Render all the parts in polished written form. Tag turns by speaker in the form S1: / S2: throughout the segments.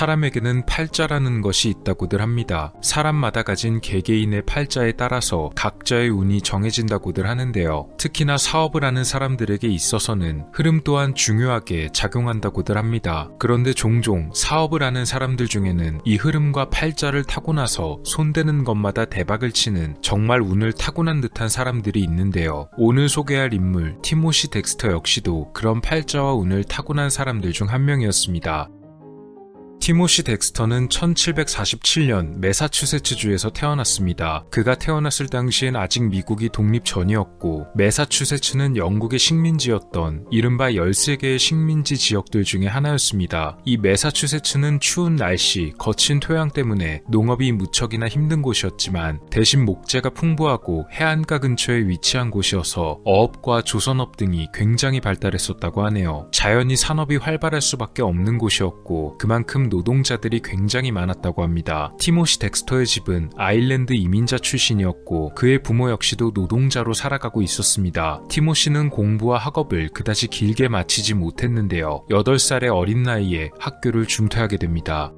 S1: 사람에게는 팔자라는 것이 있다고들 합니다. 사람마다 가진 개개인의 팔자에 따라서 각자의 운이 정해진다고들 하는데요. 특히나 사업을 하는 사람들에게 있어서는 흐름 또한 중요하게 작용한다고들 합니다. 그런데 종종 사업을 하는 사람들 중에는 이 흐름과 팔자를 타고 나서 손대는 것마다 대박을 치는 정말 운을 타고난 듯한 사람들이 있는데요. 오늘 소개할 인물 티모시 덱스터 역시도 그런 팔자와 운을 타고난 사람들 중 한 명이었습니다. 티모시 덱스터는 1747년 매사추세츠주에서 태어났습니다. 그가 태어났을 당시엔 아직 미국이 독립 전이었고 매사추세츠는 영국의 식민지였던 이른바 13개의 식민지 지역들 중에 하나였습니다. 이 매사추세츠는 추운 날씨, 거친 토양 때문에 농업이 무척이나 힘든 곳이었지만 대신 목재가 풍부하고 해안가 근처에 위치한 곳이어서 어업과 조선업 등이 굉장히 발달했었다고 하네요. 자연히 산업이 활발할 수밖에 없는 곳이었고 그만큼 노동자들이 굉장히 많았다고 합니다. 티모시 덱스터의 집은 아일랜드 이민자 출신이었고 그의 부모 역시도 노동자로 살아가고 있었습니다. 티모시는 공부와 학업을 그다지 길게 마치지 못했는데요. 8살의 어린 나이에 학교를 중퇴하게 됩니다.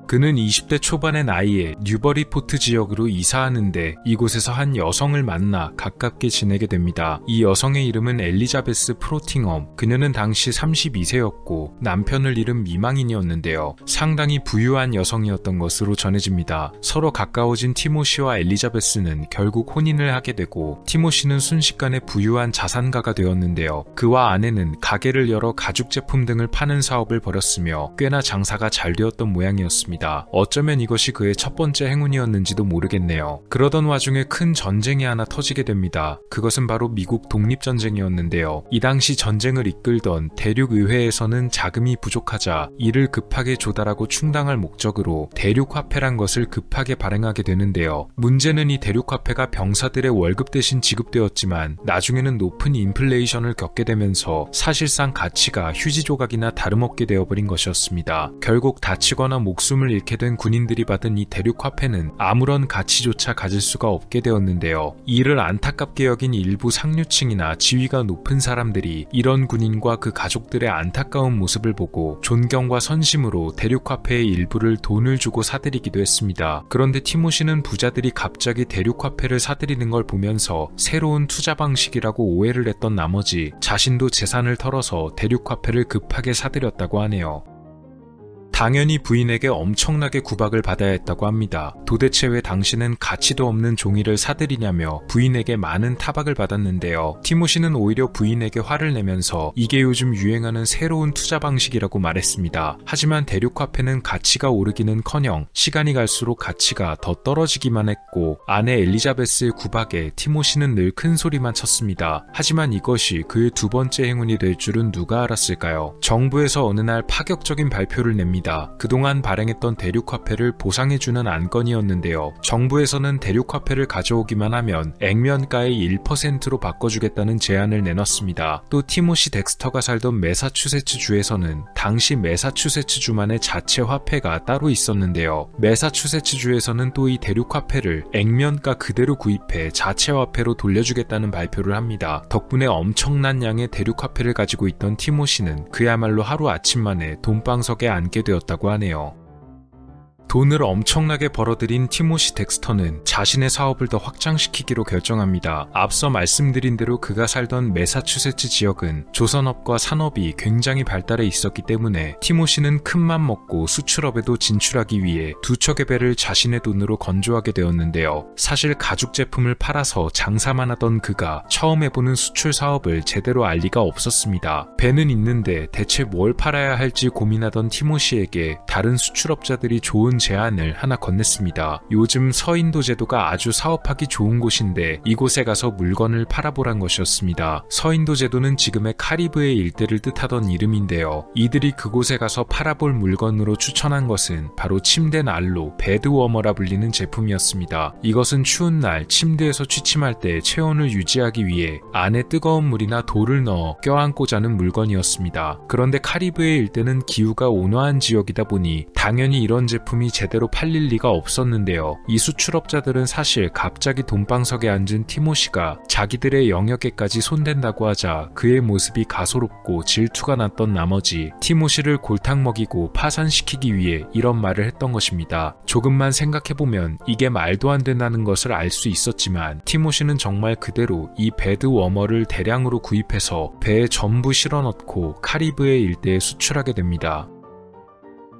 S1: 그는 20대 초반의 나이에 뉴버리포트 지역으로 이사하는데 이곳에서 한 여성을 만나 가깝게 지내게 됩니다. 이 여성의 이름은 엘리자베스 프로팅엄. 그녀는 당시 32세였고 남편을 잃은 미망인이었는데요. 상당히 부유한 여성이었던 것으로 전해집니다. 서로 가까워진 티모시와 엘리자베스는 결국 혼인을 하게 되고 티모시는 순식간에 부유한 자산가가 되었는데요. 그와 아내는 가게를 열어 가죽 제품 등을 파는 사업을 벌였으며 꽤나 장사가 잘 되었던 모양이었습니다. 어쩌면 이것이 그의 첫 번째 행운이었는지도 모르겠네요. 그러던 와중에 큰 전쟁이 하나 터지게 됩니다. 그것은 바로 미국 독립전쟁이었는데요. 이 당시 전쟁을 이끌던 대륙의회에서는 자금이 부족하자 이를 급하게 조달하고 충당할 목적으로 대륙화폐란 것을 급하게 발행하게 되는데요. 문제는 이 대륙화폐가 병사들의 월급 대신 지급되었지만 나중에는 높은 인플레이션을 겪게 되면서 사실상 가치가 휴지 조각이나 다름없게 되어버린 것이었습니다. 결국 다치거나 목숨을 잃게 된 군인들이 받은 이 대륙화폐는 아무런 가치조차 가질 수가 없게 되었는데요. 이를 안타깝게 여긴 일부 상류층이나 지위가 높은 사람들이 이런 군인과 그 가족들의 안타까운 모습을 보고 존경과 선심으로 대륙화폐의 일부를 돈을 주고 사들이기도 했습니다. 그런데 티모시는 부자들이 갑자기 대륙화폐를 사들이는 걸 보면서 새로운 투자 방식이라고 오해를 했던 나머지 자신도 재산을 털어서 대륙화폐를 급하게 사들였다고 하네요. 당연히 부인에게 엄청나게 구박을 받아야 했다고 합니다. 도대체 왜 당신은 가치도 없는 종이를 사들이냐며 부인에게 많은 타박을 받았는데요. 티모시는 오히려 부인에게 화를 내면서 이게 요즘 유행하는 새로운 투자 방식이라고 말했습니다. 하지만 대륙화폐는 가치가 오르기는커녕 시간이 갈수록 가치가 더 떨어지기만 했고 아내 엘리자베스의 구박에 티모시는 늘 큰 소리만 쳤습니다. 하지만 이것이 그의 두 번째 행운이 될 줄은 누가 알았을까요? 정부에서 어느 날 파격적인 발표를 냅니다. 그동안 발행했던 대륙화폐를 보상해주는 안건이었는데요. 정부에서는 대륙화폐를 가져오기만 하면 액면가의 1%로 바꿔주겠다는 제안을 내놨습니다. 또 티모시 덱스터가 살던 매사추세츠주에서는 당시 매사추세츠주만의 자체 화폐가 따로 있었는데요. 매사추세츠주에서는 또 이 대륙화폐를 액면가 그대로 구입해 자체 화폐로 돌려주겠다는 발표를 합니다. 덕분에 엄청난 양의 대륙화폐를 가지고 있던 티모시는 그야말로 하루아침 만에 돈방석에 앉게 되었다고 하네요. 돈을 엄청나게 벌어들인 티모시 덱스터는 자신의 사업을 더 확장시키기로 결정합니다. 앞서 말씀드린 대로 그가 살던 매사추세츠 지역은 조선업과 산업이 굉장히 발달해 있었기 때문에 티모시는 큰맘 먹고 수출업에도 진출하기 위해 두 척의 배를 자신의 돈으로 건조하게 되었는데요. 사실 가죽 제품을 팔아서 장사만 하던 그가 처음 해보는 수출 사업을 제대로 알 리가 없었습니다. 배는 있는데 대체 뭘 팔아야 할지 고민하던 티모시에게 다른 수출업자들이 좋은 제안을 하나 건넸습니다. 요즘 서인도 제도가 아주 사업하기 좋은 곳인데 이곳에 가서 물건을 팔아보란 것이었습니다. 서인도 제도는 지금의 카리브해 일대를 뜻하던 이름인데요. 이들이 그곳에 가서 팔아볼 물건으로 추천한 것은 바로 침대 난로, 베드워머라 불리는 제품이었습니다. 이것은 추운 날 침대에서 취침할 때 체온을 유지하기 위해 안에 뜨거운 물이나 돌을 넣어 껴안고 자는 물건이었습니다. 그런데 카리브해 일대는 기후가 온화한 지역이다 보니 당연히 이런 제품이 제품이 제대로 팔릴 리가 없었는데요. 이 수출업자들은 사실 갑자기 돈방석에 앉은 티모시가 자기들의 영역에까지 손댄다고 하자 그의 모습이 가소롭고 질투가 났던 나머지 티모시를 골탕 먹이고 파산시키기 위해 이런 말을 했던 것입니다. 조금만 생각해보면 이게 말도 안 된다는 것을 알 수 있었지만 티모시는 정말 그대로 이 배드 워머를 대량으로 구입해서 배에 전부 실어넣고 카리브해 일대에 수출하게 됩니다.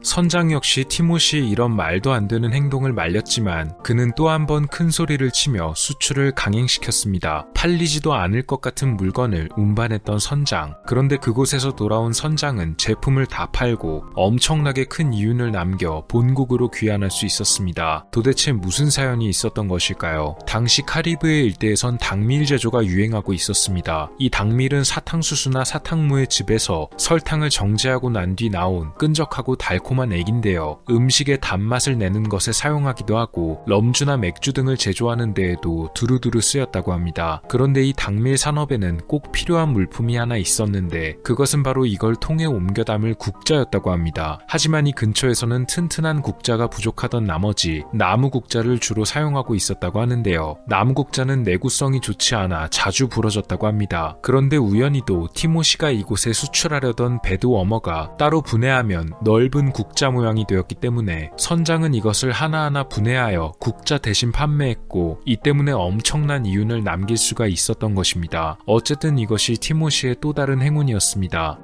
S1: 선장 역시 티모시의 이런 말도 안 되는 행동을 말렸지만 그는 또 한 번 큰 소리를 치며 수출을 강행시켰습니다. 팔리지도 않을 것 같은 물건을 운반했던 선장. 그런데 그곳에서 돌아온 선장은 제품을 다 팔고 엄청나게 큰 이윤을 남겨 본국으로 귀환할 수 있었습니다. 도대체 무슨 사연이 있었던 것일까요? 당시 카리브해 일대에선 닭밀 제조가 유행하고 있었습니다. 이 닭밀은 사탕수수나 사탕무의 즙에서 설탕을 정제하고 난 뒤 나온 끈적하고 달콤한 액인데요. 음식의 단맛을 내는 것에 사용하기도 하고 럼주나 맥주 등을 제조하는 데에도 두루두루 쓰였다고 합니다. 그런데 이 닭밀 산업에는 꼭 필요한 물품이 하나 있었는데 그것은 바로 이걸 통에 옮겨 담을 국자였다고 합니다. 하지만 이 근처에서는 튼튼한 국자가 부족하던 나머지 나무 국자를 주로 사용하고 있었다고 하는데요. 나무 국자는 내구성이 좋지 않아 자주 부러졌다고 합니다. 그런데 우연히도 티모시가 이곳에 수출하려던 배드 워머가 따로 분해하면 넓은 국자 모양이 되었기 때문에 선장은 이것을 하나하나 분해하여 국자 대신 판매했고 이 때문에 엄청난 이윤을 남길 수가 있었던 것입니다. 어쨌든 이것이 티모시의 또 다른 행운이었습니다.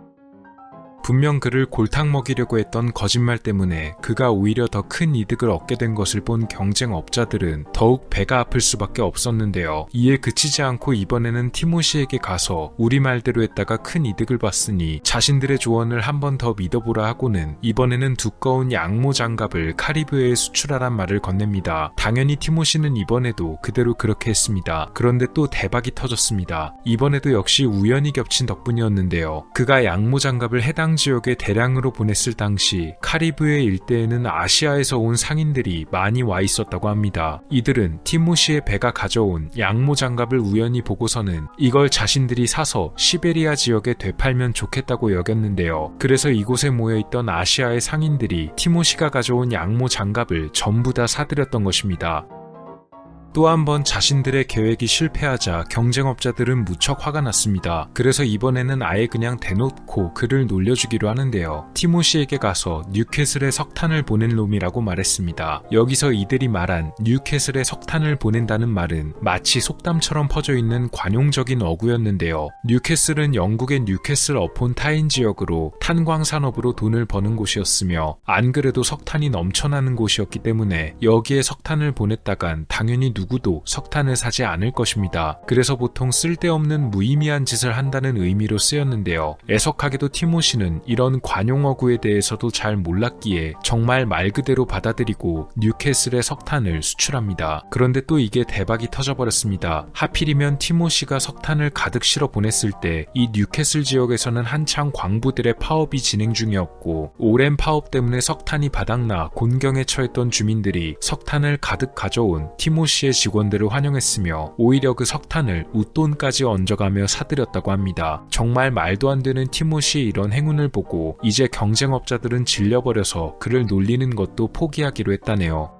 S1: 분명 그를 골탕 먹이려고 했던 거짓말 때문에 그가 오히려 더 큰 이득을 얻게 된 것을 본 경쟁업자들은 더욱 배가 아플 수밖에 없었는데요. 이에 그치지 않고 이번에는 티모시에게 가서 우리 말대로 했다가 큰 이득을 봤으니 자신들의 조언을 한 번 더 믿어보라 하고는 이번에는 두꺼운 양모 장갑을 카리브해에 수출하란 말을 건넵니다. 당연히 티모시는 이번에도 그대로 그렇게 했습니다. 그런데 또 대박이 터졌습니다. 이번에도 역시 우연히 겹친 덕분이었는데요. 그가 양모 장갑을 해당 지역에 대량으로 보냈을 당시 카리브해 일대에는 아시아에서 온 상인들이 많이 와 있었다고 합니다. 이들은 티모시의 배가 가져온 양모 장갑을 우연히 보고서는 이걸 자신들이 사서 시베리아 지역에 되팔면 좋겠다고 여겼는데요. 그래서 이곳에 모여있던 아시아의 상인들이 티모시가 가져온 양모 장갑을 전부 다 사들였던 것입니다. 또 한 번 자신들의 계획이 실패하자 경쟁업자들은 무척 화가 났습니다. 그래서 이번에는 아예 그냥 대놓고 그를 놀려주기로 하는데요. 티모시에게 가서 뉴캐슬에 석탄을 보낸 놈이라고 말했습니다. 여기서 이들이 말한 뉴캐슬에 석탄을 보낸다는 말은 마치 속담처럼 퍼져있는 관용적인 어구였는데요. 뉴캐슬은 영국의 뉴캐슬 어폰 타인 지역으로 탄광 산업으로 돈을 버는 곳이었으며 안 그래도 석탄이 넘쳐나는 곳이었기 때문에 여기에 석탄을 보냈다간 당연히 누구도 석탄을 사지 않을 것입니다. 그래서 보통 쓸데없는 무의미한 짓을 한다는 의미로 쓰였는데요. 애석하게도 티모시는 이런 관용어구에 대해서도 잘 몰랐기에 정말 말 그대로 받아들이고 뉴캐슬에 석탄을 수출합니다. 그런데 또 이게 대박이 터져버렸습니다. 하필이면 티모시가 석탄을 가득 실어 보냈을 때 이 뉴캐슬 지역에서는 한창 광부들의 파업이 진행 중이었고 오랜 파업 때문에 석탄이 바닥나 곤경에 처했던 주민들이 석탄을 가득 가져온 티모시의 직원들을 환영했으며 오히려 그 석탄을 웃돈까지 얹어가며 사들였다고 합니다. 정말 말도 안 되는 티모시의 이런 행운을 보고 이제 경쟁업자들은 질려버려서 그를 놀리는 것도 포기하기로 했다네요.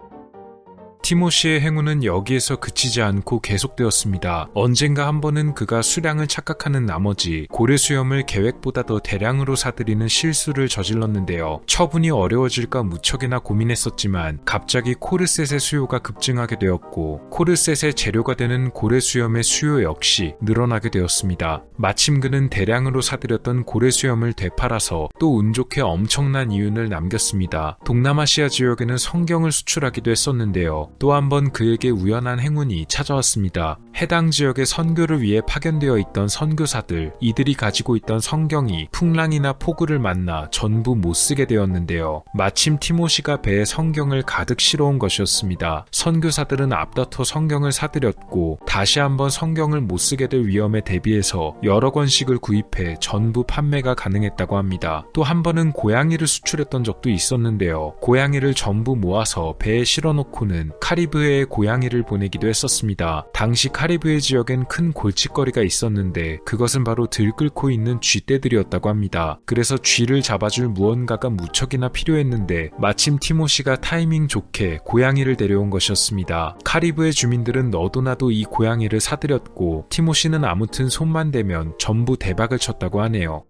S1: 티모시의 행운은 여기에서 그치지 않고 계속되었습니다. 언젠가 한 번은 그가 수량을 착각하는 나머지 고래수염을 계획보다 더 대량으로 사들이는 실수를 저질렀는데요. 처분이 어려워질까 무척이나 고민했었지만 갑자기 코르셋의 수요가 급증하게 되었고 코르셋의 재료가 되는 고래수염의 수요 역시 늘어나게 되었습니다. 마침 그는 대량으로 사들였던 고래수염을 되팔아서 또 운 좋게 엄청난 이윤을 남겼습니다. 동남아시아 지역에는 성경을 수출하기도 했었는데요. 또 한 번 그에게 우연한 행운이 찾아왔습니다. 해당 지역에 선교를 위해 파견되어 있던 선교사들, 이들이 가지고 있던 성경이 풍랑이나 폭우를 만나 전부 못쓰게 되었는데요. 마침 티모시가 배에 성경을 가득 실어온 것이었습니다. 선교사들은 앞다퉈 성경을 사들였고 다시 한번 성경을 못쓰게 될 위험에 대비해서 여러 권씩을 구입해 전부 판매가 가능했다고 합니다. 또 한 번은 고양이를 수출했던 적도 있었는데요. 고양이를 전부 모아서 배에 실어놓고는 카리브해에 고양이를 보내기도 했었습니다. 당시 카리브해 지역엔 큰 골칫거리가 있었는데 그것은 바로 들끓고 있는 쥐떼들이었다고 합니다. 그래서 쥐를 잡아줄 무언가가 무척이나 필요했는데 마침 티모시가 타이밍 좋게 고양이를 데려온 것이었습니다. 카리브해 주민들은 너도나도 이 고양이를 사들였고 티모시는 아무튼 손만 대면 전부 대박을 쳤다고 하네요.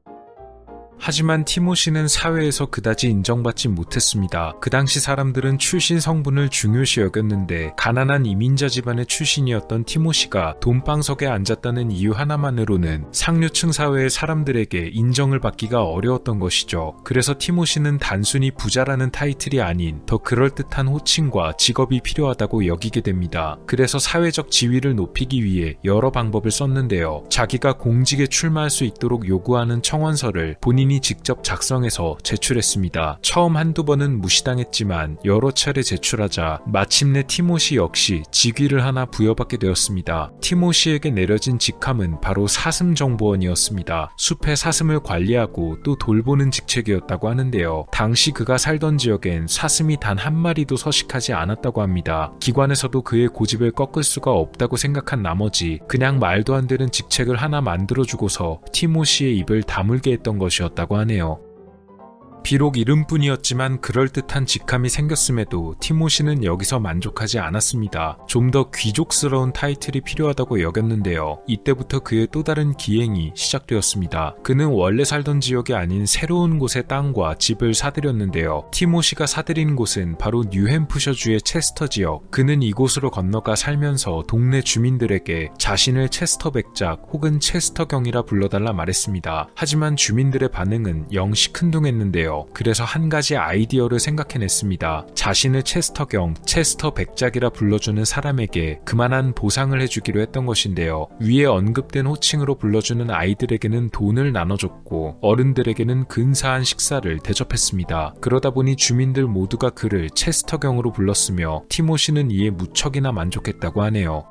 S1: 하지만 티모시는 사회에서 그다지 인정받지 못했습니다. 그 당시 사람들은 출신 성분을 중요시 여겼는데 가난한 이민자 집안의 출신이었던 티모시가 돈방석에 앉았다는 이유 하나만으로는 상류층 사회의 사람들에게 인정을 받기가 어려웠던 것이죠. 그래서 티모시는 단순히 부자라는 타이틀이 아닌 더 그럴듯한 호칭과 직업이 필요하다고 여기게 됩니다. 그래서 사회적 지위를 높이기 위해 여러 방법을 썼는데요. 자기가 공직에 출마할 수 있도록 요구하는 청원서를 본인이 직접 작성해서 제출했습니다. 처음 한두 번은 무시당했지만 여러 차례 제출하자 마침내 티모시 역시 직위를 하나 부여받게 되었습니다. 티모시에게 내려진 직함은 바로 사슴정보원이었습니다. 숲의 사슴을 관리하고 또 돌보는 직책이었다고 하는데요. 당시 그가 살던 지역엔 사슴이 단 한 마리도 서식하지 않았다고 합니다. 기관에서도 그의 고집을 꺾을 수가 없다고 생각한 나머지 그냥 말도 안 되는 직책을 하나 만들어주고서 티모시의 입을 다물게 했던 것이었다고 하네요. 비록 이름뿐이었지만 그럴듯한 직함이 생겼음에도 티모시는 여기서 만족하지 않았습니다. 좀 더 귀족스러운 타이틀이 필요하다고 여겼는데요. 이때부터 그의 또 다른 기행이 시작되었습니다. 그는 원래 살던 지역이 아닌 새로운 곳의 땅과 집을 사들였는데요. 티모시가 사들인 곳은 바로 뉴햄프셔주의 체스터 지역. 그는 이곳으로 건너가 살면서 동네 주민들에게 자신을 체스터 백작 혹은 체스터경이라 불러달라 말했습니다. 하지만 주민들의 반응은 영 시큰둥했는데요. 그래서 한 가지 아이디어를 생각해냈습니다. 자신을 체스터경, 체스터 백작이라 불러주는 사람에게 그만한 보상을 해주기로 했던 것인데요. 위에 언급된 호칭으로 불러주는 아이들에게는 돈을 나눠줬고 어른들에게는 근사한 식사를 대접했습니다. 그러다 보니 주민들 모두가 그를 체스터경으로 불렀으며 티모시는 이에 무척이나 만족했다고 하네요.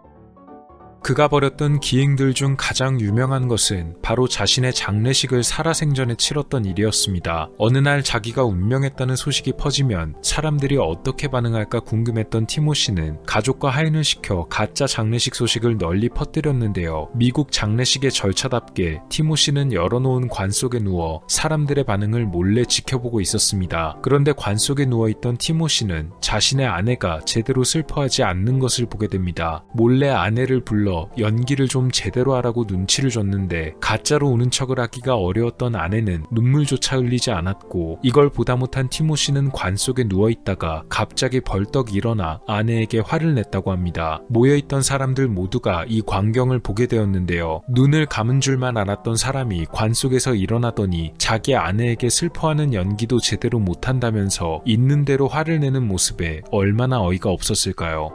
S1: 그가 벌였던 기행들 중 가장 유명한 것은 바로 자신의 장례식을 살아생전에 치렀던 일이었습니다. 어느 날 자기가 운명했다는 소식이 퍼지면 사람들이 어떻게 반응할까 궁금했던 티모시는 가족과 하인을 시켜 가짜 장례식 소식을 널리 퍼뜨렸는데요. 미국 장례식의 절차답게 티모시는 열어놓은 관 속에 누워 사람들의 반응을 몰래 지켜보고 있었습니다. 그런데 관 속에 누워있던 티모시는 자신의 아내가 제대로 슬퍼하지 않는 것을 보게 됩니다. 몰래 아내를 불러 연기를 좀 제대로 하라고 눈치를 줬는데 가짜로 우는 척을 하기가 어려웠던 아내는 눈물조차 흘리지 않았고 이걸 보다 못한 티모시는 관 속에 누워있다가 갑자기 벌떡 일어나 아내에게 화를 냈다고 합니다. 모여있던 사람들 모두가 이 광경을 보게 되었는데요. 눈을 감은 줄만 알았던 사람이 관 속에서 일어나더니 자기 아내에게 슬퍼하는 연기도 제대로 못한다면서 있는 대로 화를 내는 모습에 얼마나 어이가 없었을까요?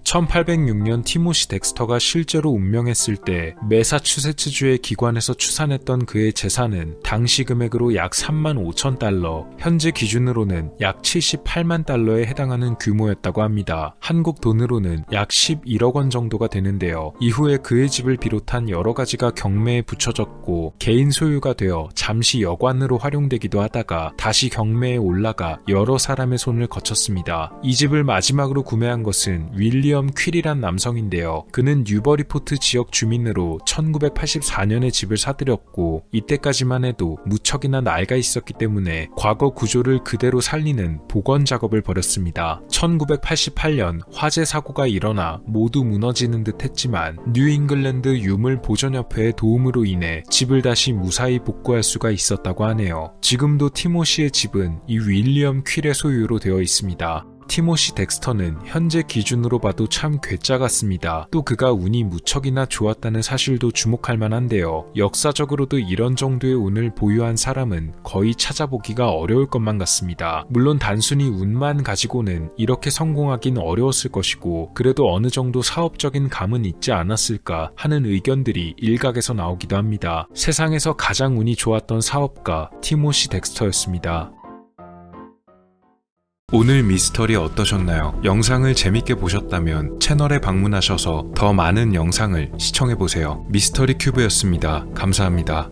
S1: 1806년 티모시 덱스터가 실제로 운명했을 때 매사추세츠주의 기관에서 추산했던 그의 재산은 당시 금액으로 약 35,000달러, 현재 기준으로는 약 78만 달러에 해당하는 규모였다고 합니다. 한국 돈으로는 약 11억 원 정도가 되는데요. 이후에 그의 집을 비롯한 여러 가지가 경매에 붙여졌고 개인 소유가 되어 잠시 여관으로 활용되기도 하다가 다시 경매에 올라가 여러 사람의 손을 거쳤습니다. 이 집을 마지막으로 구매한 것은 윌리엄 퀼이란 남성인데요. 그는 뉴버리포트 지역 주민으로 1984년에 집을 사들였고 이때까지만 해도 무척이나 낡아 있었기 때문에 과거 구조를 그대로 살리는 복원 작업을 벌였습니다. 1988년 화재 사고가 일어나 모두 무너지는 듯 했지만 뉴잉글랜드 유물 보존협회의 도움으로 인해 집을 다시 무사히 복구할 수가 있었다고 하네요. 지금도 티모시의 집은 이 윌리엄 퀼의 소유로 되어 있습니다. 티모시 덱스터는 현재 기준으로 봐도 참 괴짜 같습니다. 또 그가 운이 무척이나 좋았다는 사실도 주목할 만한데요. 역사적으로도 이런 정도의 운을 보유한 사람은 거의 찾아보기가 어려울 것만 같습니다. 물론 단순히 운만 가지고는 이렇게 성공하긴 어려웠을 것이고 그래도 어느 정도 사업적인 감은 있지 않았을까 하는 의견들이 일각에서 나오기도 합니다. 세상에서 가장 운이 좋았던 사업가 티모시 덱스터였습니다. 오늘 미스터리 어떠셨나요? 영상을 재밌게 보셨다면 채널에 방문하셔서 더 많은 영상을 시청해보세요. 미스터리 큐브였습니다. 감사합니다.